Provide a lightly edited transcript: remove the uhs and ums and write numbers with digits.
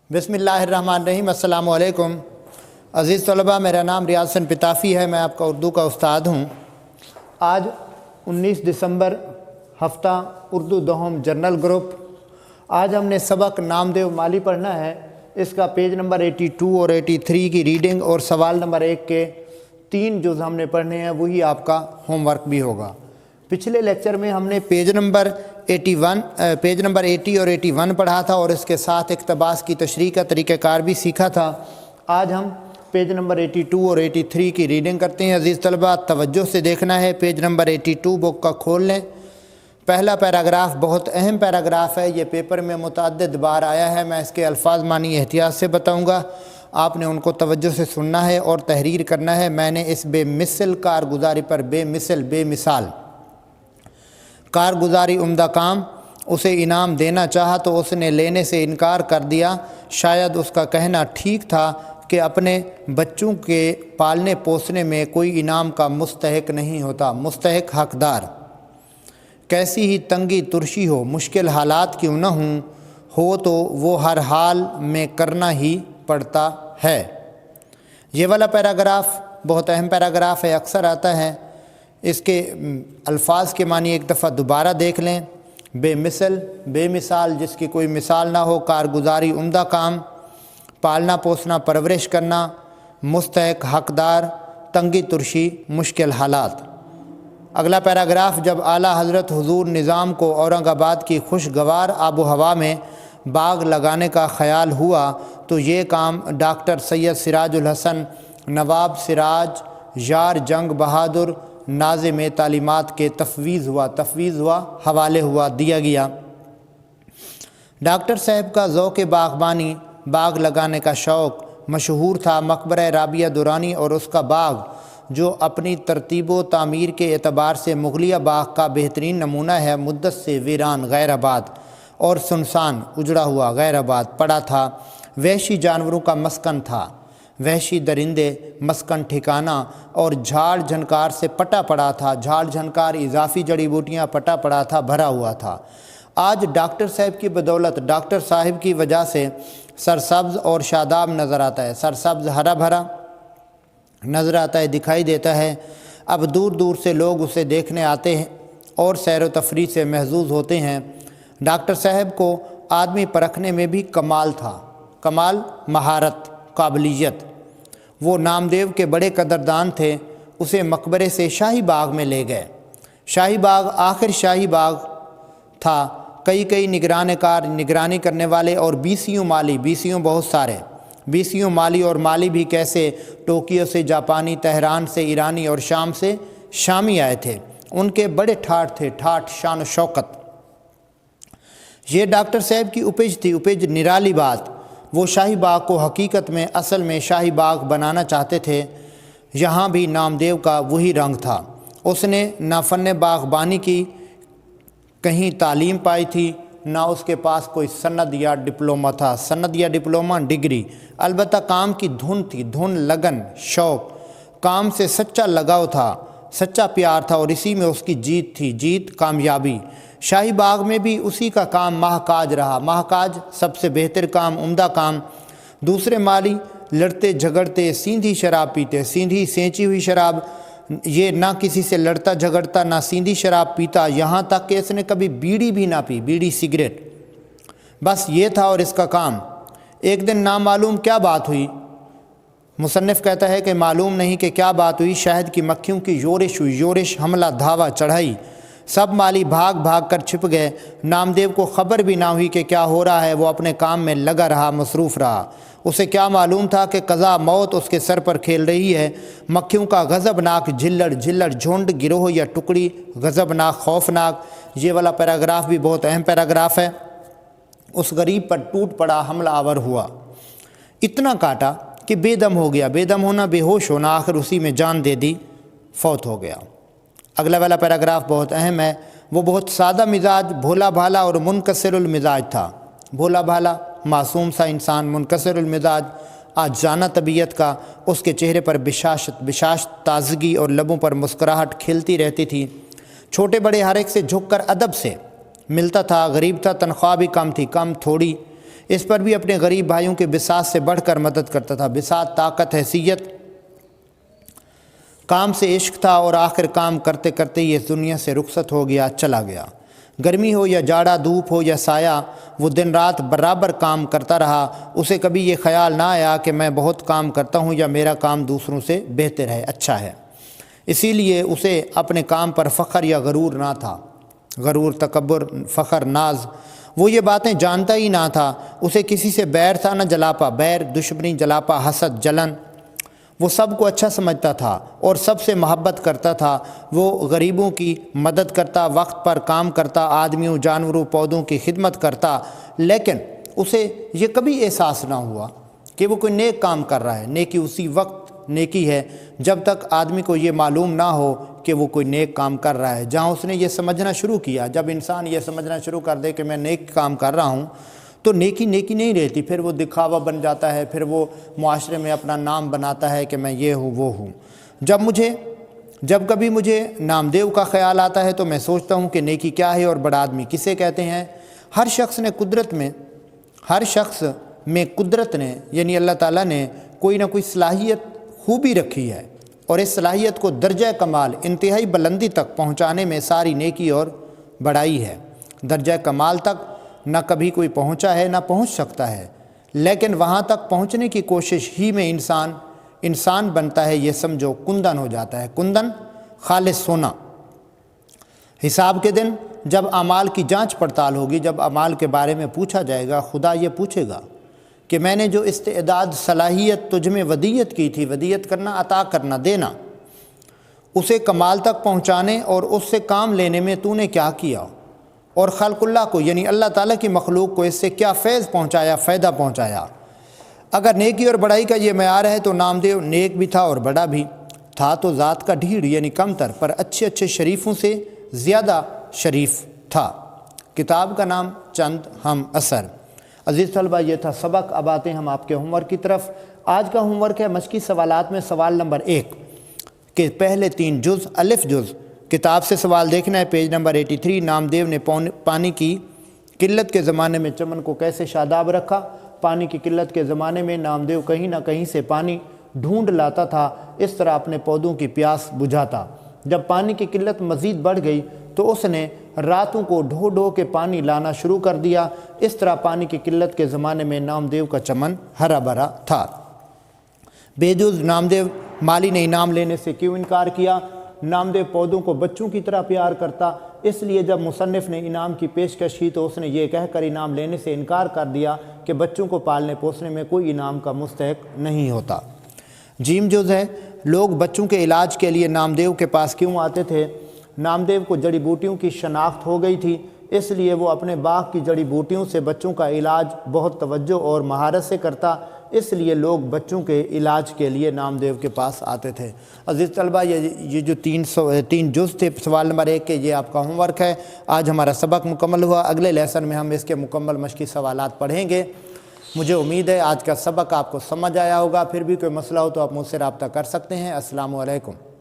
बिस्मिल्लाहिर्रहमानिर्रहीम। अस्सलामु अलैकुम अज़ीज़ तलबा, मेरा नाम रियाज़ हसन पिताफ़ी है। मैं आपका उर्दू का उस्ताद हूँ। आज 19 दिसंबर हफ्ता उर्दू दोहम जर्नल ग्रुप। आज हमने सबक नामदेव माली पढ़ना है। इसका पेज नंबर 82 और 83 की रीडिंग और सवाल नंबर 1 के 3 जुज़ हमने पढ़ने हैं, वही आपका होमवर्क भी होगा। पिछले लेक्चर में हमने पेज नंबर 80 और 81 पढ़ा था और इसके साथ इक़्तिबास की तशरीह का तरीक़ाकार भी सीखा था। आज हम पेज नंबर 82 और 83 की रीडिंग करते हैं। अज़ीज़ तलबा, तवज्जो से देखना है। पेज नंबर 82 बुक का खोल लें। पहला पैराग्राफ बहुत अहम पैराग्राफ है। ये पेपर में मुतअद्दिद बार आया है। मैं इसके अल्फाज मानी एहतियात से बताऊँगा, आपने उनको तवज्जो से सुनना है और तहरीर करना है। मैंने इस बेमिसल कारगुजारी पर बेमिसाल कारगुजारी उम्दा काम उसे इनाम देना चाहा तो उसने लेने से इनकार कर दिया। शायद उसका कहना ठीक था कि अपने बच्चों के पालने पोसने में कोई इनाम का मुस्तहिक नहीं होता, मुस्तहिक हकदार। कैसी ही तंगी तुर्शी हो, मुश्किल हालात क्यों न हो तो वो हर हाल में करना ही पड़ता है। ये वाला पैराग्राफ बहुत अहम पैराग्राफ है, अक्सर आता है। इसके अल्फाज के मानी एक दफ़ा दोबारा देख लें। बेमिसल बेमिसाल, जिसकी कोई मिसाल ना हो, कारगुजारी उम्दा काम, पालना पोसना परवरिश करना, मुस्तहिक हकदार, तंगी तुर्शी, मुश्किल हालात। अगला पैराग्राफ, जब आला हज़रत हुज़ूर निज़ाम को औरंगाबाद की खुशगवार आबो हवा में बाग लगाने का ख़याल हुआ तो ये काम डॉक्टर सैयद सिराजुल हसन, नवाब सिराज, यार जंग बहादुर, नाज़िम तालीमात के तफवीज़ हुआ, हवाले हुआ, दिया गया। डॉक्टर साहब का ज़ौक़ बाग़बानी, बाग लगाने का शौक़ मशहूर था। मकबरा राबिया दुरानी और उसका बाग जो अपनी तरतीब व तामीर के एतबार से मुग़लिया बाग का बेहतरीन नमूना है, मुद्दत से वीरान गैराबाद और सुनसान उजड़ा हुआ गैराबाद पड़ा था। वहशी जानवरों का मस्कन था, वहशी दरिंदे मस्कन ठिकाना और झाड़ झनकार से पटा पड़ा था। झाड़ झनकार इजाफ़ी जड़ी बूटियाँ पटा पड़ा था, भरा हुआ था। आज डॉक्टर साहब की बदौलत, डॉक्टर साहब की वजह से सरसब्ज़ और शादाब नज़र आता है। सरसब्ज़ हरा भरा नज़र आता है, दिखाई देता है। अब दूर दूर से लोग उसे देखने आते हैं और सैर व तफरीह से महजूज़ होते हैं। डॉक्टर साहब को आदमी परखने में भी कमाल था, कमाल महारत, काबिलियत। वो नामदेव के बड़े कदरदान थे। उसे मकबरे से शाही बाग में ले गए। शाही बाग आखिर शाही बाग था। कई निगरानी करने वाले और बीसियों माली, बीसियों बहुत सारे, बीसियों माली और माली भी कैसे टोक्यो से जापानी, तेहरान से ईरानी और शाम से शामी आए थे। उनके बड़े ठाठ थे, ठाठ, शान व शौकत। ये डॉक्टर साहब की उपज थी, उपज निराली बात। वो शाही बाग को हकीकत में असल में शाही बाग बनाना चाहते थे। यहाँ भी नामदेव का वही रंग था। उसने ना फ़न बाग़बानी की कहीं तालीम पाई थी, ना उसके पास कोई सनद या डिप्लोमा था, सनद या डिप्लोमा डिग्री। अलबत्ता काम की धुन थी, धुन, लगन, शौक़। काम से सच्चा लगाव था, सच्चा प्यार था और इसी में उसकी जीत थी, जीत, कामयाबी। शाही बाग में भी उसी का काम महकाज रहा। महकाज सबसे बेहतर काम, उम्दा काम। दूसरे माली लड़ते झगड़ते सींधी शराब पीते, सींधी सेंची हुई शराब। ये ना किसी से लड़ता झगड़ता, ना सींधी शराब पीता, यहाँ तक कि इसने कभी बीड़ी भी ना पी, बीड़ी सिगरेट। बस ये था और इसका काम। एक दिन नामालूम क्या बात हुई, मुसन्निफ़ कहता है कि मालूम नहीं कि क्या बात हुई। शहद की मक्खियों की योरिश हुई, योरिश, हमला, धावा, चढ़ाई। सब माली भाग भाग कर छिप गए। नामदेव को ख़बर भी ना हुई कि क्या हो रहा है। वो अपने काम में लगा रहा, मसरूफ़ रहा। उसे क्या मालूम था कि क़ज़ा मौत उसके सर पर खेल रही है। मक्खियों का गज़बनाक झिल्लड़ झिल्लड़, झुंड, गिरोह या टुकड़ी, गज़बनाक, खौफनाक। ये वाला पैराग्राफ भी बहुत अहम पैराग्राफ है। उस गरीब पर टूट पड़ा, हमला आवर हुआ, इतना काटा कि बेदम हो गया। बेदम होना, बेहोश होना, आखिर उसी में जान दे दी, फौत हो गया। अगला वाला पैराग्राफ बहुत अहम है। वो बहुत सादा मिजाज, भोला भाला और मुनकसिरुल मिजाज था। भोला भाला, मासूम सा इंसान, मुनकसिरुल मिजाज, आजाना तबीयत का। उसके चेहरे पर बिशाश ताजगी और लबों पर मुस्कुराहट खिलती रहती थी। छोटे बड़े हर एक से झुककर अदब से मिलता था। गरीब था, तनख्वाह भी कम थी, कम थोड़ी। اس پر بھی اپنے غریب بھائیوں کے بساط سے بڑھ کر مدد کرتا تھا۔ بساط طاقت، حیثیت، کام سے عشق تھا، اور آخر کام کرتے کرتے یہ اس دنیا سے رخصت ہو گیا، چلا گیا۔ گرمی ہو یا جاڑا، دھوپ ہو یا سایہ، وہ دن رات برابر کام کرتا رہا۔ اسے کبھی یہ خیال نہ آیا کہ میں بہت کام کرتا ہوں یا میرا کام دوسروں سے بہتر ہے، اچھا ہے۔ اسی لیے اسے اپنے کام پر فخر یا غرور نہ تھا۔ غرور، تکبر، فخر، ناز، وہ یہ باتیں جانتا ہی نہ تھا۔ اسے کسی سے بیر تھا نہ جلاپا، بیر، دشمنی، جلاپا، حسد، جلن۔ وہ سب کو اچھا سمجھتا تھا اور سب سے محبت کرتا تھا۔ وہ غریبوں کی مدد کرتا، وقت پر کام کرتا، آدمیوں، جانوروں، پودوں کی خدمت کرتا، لیکن اسے یہ کبھی احساس نہ ہوا کہ وہ کوئی نیک کام کر رہا ہے۔ نیکی اسی وقت نیکی ہے جب تک آدمی کو یہ معلوم نہ ہو کہ وہ کوئی نیک کام کر رہا ہے۔ جہاں اس نے یہ سمجھنا شروع کیا، جب انسان یہ سمجھنا شروع کر دے کہ میں نیک کام کر رہا ہوں، تو نیکی نیکی نہیں رہتی، پھر وہ دکھاوا بن جاتا ہے، پھر وہ معاشرے میں اپنا نام بناتا ہے کہ میں یہ ہوں وہ ہوں۔ جب کبھی مجھے نامدیو کا خیال آتا ہے تو میں سوچتا ہوں کہ نیکی کیا ہے اور بڑا آدمی کسے کہتے ہیں۔ ہر شخص میں قدرت نے یعنی اللہ تعالیٰ نے کوئی نہ کوئی صلاحیت، خوبی رکھی ہے، اور اس صلاحیت کو درجہ کمال، انتہائی بلندی تک پہنچانے میں ساری نیکی اور بڑائی ہے۔ درجہ کمال تک نہ کبھی کوئی پہنچا ہے نہ پہنچ سکتا ہے، لیکن وہاں تک پہنچنے کی کوشش ہی میں انسان بنتا ہے، یہ سمجھو کندن ہو جاتا ہے۔ کندن، خالص سونا۔ حساب کے دن جب اعمال کی جانچ پڑتال ہوگی، جب اعمال کے بارے میں پوچھا جائے گا، خدا یہ پوچھے گا کہ میں نے جو استعداد، صلاحیت تجھ میں ودیت کی تھی، ودیت کرنا، عطا کرنا، دینا، اسے کمال تک پہنچانے اور اس سے کام لینے میں تو نے کیا کیا، اور خلق اللہ کو یعنی اللہ تعالیٰ کی مخلوق کو اس سے کیا فیض پہنچایا، فائدہ پہنچایا۔ اگر نیکی اور بڑائی کا یہ معیار ہے تو نامدیو نیک بھی تھا اور بڑا بھی تھا، تو ذات کا ڈھیر یعنی کم تر، پر اچھے اچھے شریفوں سے زیادہ شریف تھا۔ کتاب کا نام چند ہم اثر۔ عزیز طلبہ، یہ تھا سبق۔ اب آتے ہیں ہم آپ کے ہوم ورک کی طرف۔ آج کا ہوم ورک ہے مشقی سوالات میں سوال نمبر 1 کے پہلے 3 جز، الف جز کتاب سے سوال دیکھنا ہے، پیج نمبر 83۔ نامدیو نے پانی کی قلت کے زمانے میں چمن کو کیسے شاداب رکھا؟ پانی کی قلت کے زمانے میں نامدیو کہیں نہ کہیں سے پانی ڈھونڈ لاتا تھا، اس طرح اپنے پودوں کی پیاس بجھاتا۔ جب پانی کی قلت مزید بڑھ گئی تو اس نے راتوں کو ڈھو ڈھو کے پانی لانا شروع کر دیا۔ اس طرح پانی کی قلت کے زمانے میں نامدیو کا چمن ہرا بھرا تھا۔ بےجز نامدیو مالی نے انعام لینے سے کیوں انکار کیا؟ نامدیو پودوں کو بچوں کی طرح پیار کرتا، اس لیے جب مصنف نے انعام کی پیشکش کی تو اس نے یہ کہہ کر انعام لینے سے انکار کر دیا کہ بچوں کو پالنے پوسنے میں کوئی انعام کا مستحق نہیں ہوتا۔ جیم جز ہے، لوگ بچوں کے علاج کے لیے نامدیو کے پاس کیوں آتے تھے؟ نامدیو کو جڑی بوٹیوں کی شناخت ہو گئی تھی، اس لیے وہ اپنے باغ کی جڑی بوٹیوں سے بچوں کا علاج بہت توجہ اور مہارت سے کرتا، اس لیے لوگ بچوں کے علاج کے لیے نامدیو کے پاس آتے تھے۔ عزیز طلبہ، یہ جو 3 جز تھے سوال نمبر 1 کے، یہ آپ کا ہوم ورک ہے۔ آج ہمارا سبق مکمل ہوا۔ اگلے لیسن میں ہم اس کے مکمل مشقی سوالات پڑھیں گے۔ مجھے امید ہے آج کا سبق آپ کو سمجھ آیا ہوگا۔ پھر بھی کوئی مسئلہ ہو تو آپ مجھ سے رابطہ کر سکتے ہیں۔ السلام علیکم۔